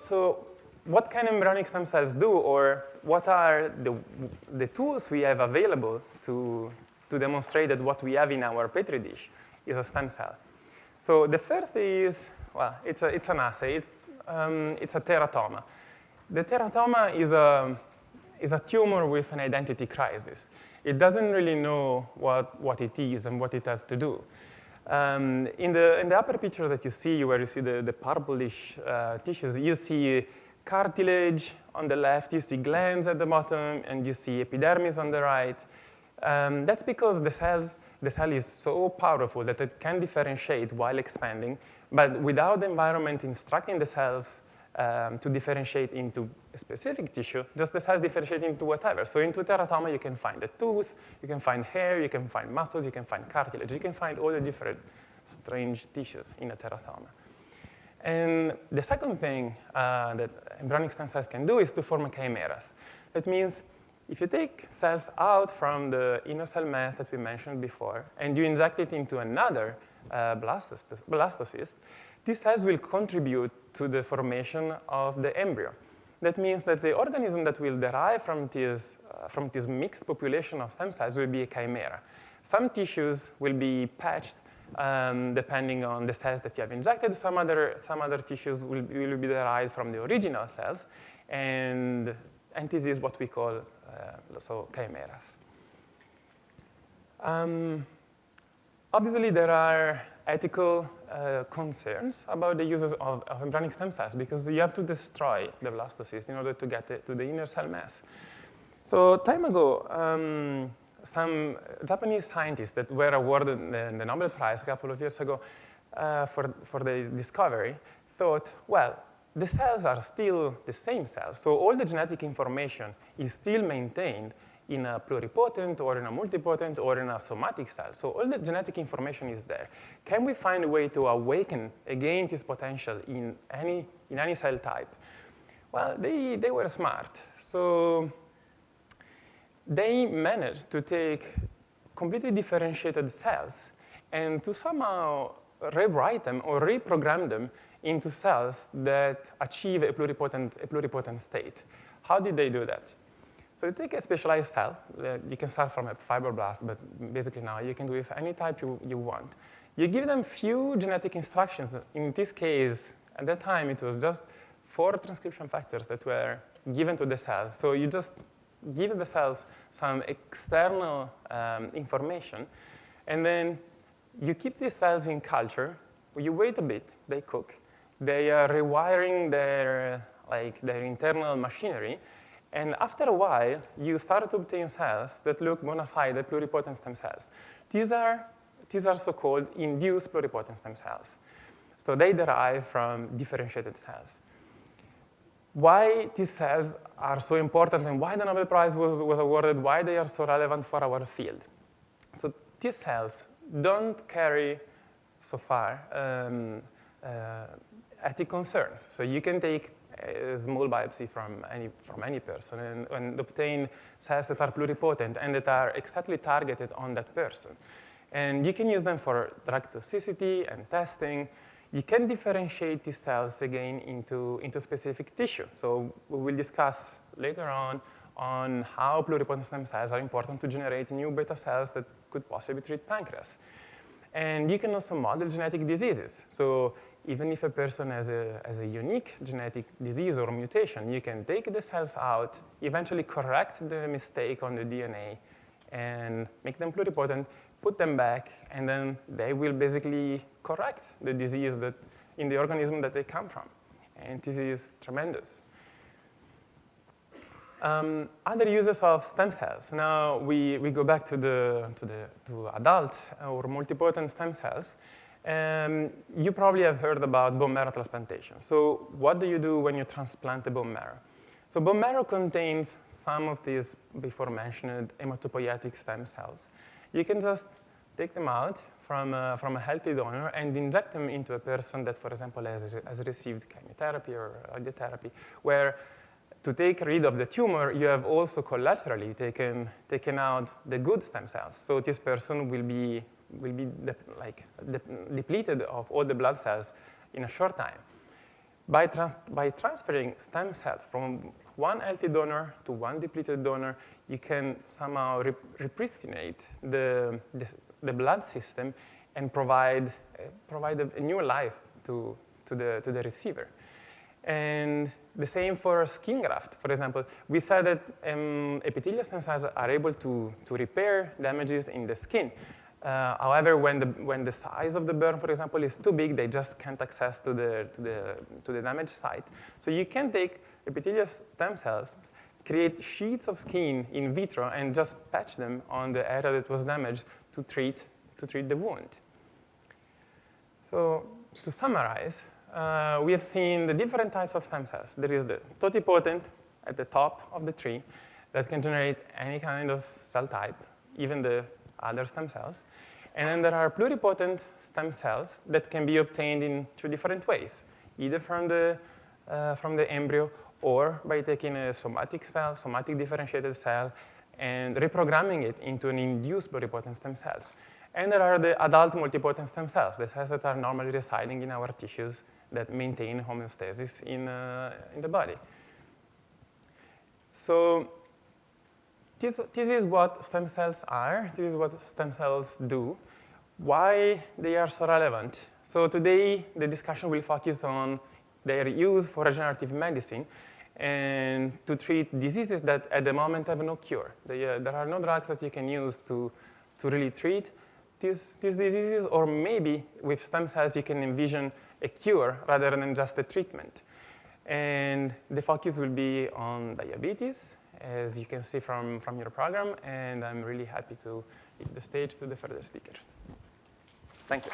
so what can embryonic stem cells do, or what are the tools we have available to demonstrate that what we have in our Petri dish is a stem cell? So the first is, well, it's an assay. It's a teratoma. The teratoma is a tumor with an identity crisis. It doesn't really know what it is and what it has to do. In the upper picture that you see, where you see the purplish tissues, you see cartilage on the left, you see glands at the bottom, and you see epidermis on the right. That's because the cell is so powerful that it can differentiate while expanding, but without the environment instructing the cells to differentiate into a specific tissue, just the cells differentiate into whatever. So into teratoma, you can find a tooth, you can find hair, you can find muscles, you can find cartilage, you can find all the different strange tissues in a teratoma. And the second thing that embryonic stem cells can do is to form chimeras. That means if you take cells out from the inner cell mass that we mentioned before, and you inject it into another blastocyst, these cells will contribute to the formation of the embryo. That means that the organism that will derive from this mixed population of stem cells will be a chimera. Some tissues will be patched depending on the cells that you have injected. Some other tissues will be derived from the original cells, and this is what we call chimeras. Obviously, there are ethical concerns about the uses of embryonic stem cells, because you have to destroy the blastocyst in order to get to the inner cell mass. So time ago, some Japanese scientists that were awarded the Nobel Prize a couple of years ago for the discovery thought, well, the cells are still the same cells, so all the genetic information is still maintained in a pluripotent or in a multipotent or in a somatic cell. So all the genetic information is there. Can we find a way to awaken again this potential in any cell type? Well, they were smart. So they managed to take completely differentiated cells and to somehow rewrite them or reprogram them into cells that achieve a pluripotent state. How did they do that? So you take a specialized cell. You can start from a fibroblast, but basically now you can do it with any type you want. You give them few genetic instructions. In this case, at that time, it was just 4 transcription factors that were given to the cell. So you just give the cells some external information, and then you keep these cells in culture. You wait a bit, they cook. They are rewiring their internal machinery. And after a while, you start to obtain cells that look bona fide pluripotent stem cells. These are so-called induced pluripotent stem cells. So they derive from differentiated cells. Why these cells are so important and why the Nobel Prize was awarded, why they are so relevant for our field. So these cells don't carry, so far, ethic concerns. So you can take a small biopsy from any person and obtain cells that are pluripotent and that are exactly targeted on that person. And you can use them for drug toxicity and testing. You can differentiate these cells again into specific tissue. So we will discuss later on how pluripotent stem cells are important to generate new beta cells that could possibly treat pancreas. And you can also model genetic diseases. So even if a person has a unique genetic disease or mutation, you can take the cells out, eventually correct the mistake on the DNA, and make them pluripotent, put them back, and then they will basically correct the disease that in the organism that they come from. And this is tremendous. Other uses of stem cells. Now we go back to adult or multipotent stem cells. You probably have heard about bone marrow transplantation. So what do you do when you transplant the bone marrow? So bone marrow contains some of these before mentioned hematopoietic stem cells. You can just take them out from a healthy donor and inject them into a person that, for example, has received chemotherapy or radiotherapy, where to take rid of the tumor, you have also collaterally taken out the good stem cells. So this person will be depleted of all the blood cells in a short time. By transferring stem cells from one healthy donor to one depleted donor, you can somehow repristinate the blood system and provide a new life to the receiver. And the same for a skin graft. For example, we said that epithelial stem cells are able to repair damages in the skin. However, when the size of the burn, for example, is too big, they just can't access to the damaged site. So you can take epithelial stem cells, create sheets of skin in vitro, and just patch them on the area that was damaged to treat the wound. So to summarize, we have seen the different types of stem cells. There is the totipotent at the top of the tree that can generate any kind of cell type, even the other stem cells. And then there are pluripotent stem cells that can be obtained in two different ways, either from the embryo or by taking a somatic differentiated cell, and reprogramming it into an induced pluripotent stem cells. And there are the adult multipotent stem cells, the cells that are normally residing in our tissues that maintain homeostasis in the body. So this is what stem cells are. This is what stem cells do. Why they are so relevant? So today, the discussion will focus on their use for regenerative medicine and to treat diseases that at the moment have no cure. There are no drugs that you can use to really treat these diseases, or maybe with stem cells you can envision a cure rather than just a treatment. And the focus will be on diabetes, as you can see from your program, and I'm really happy to give the stage to the further speakers. Thank you.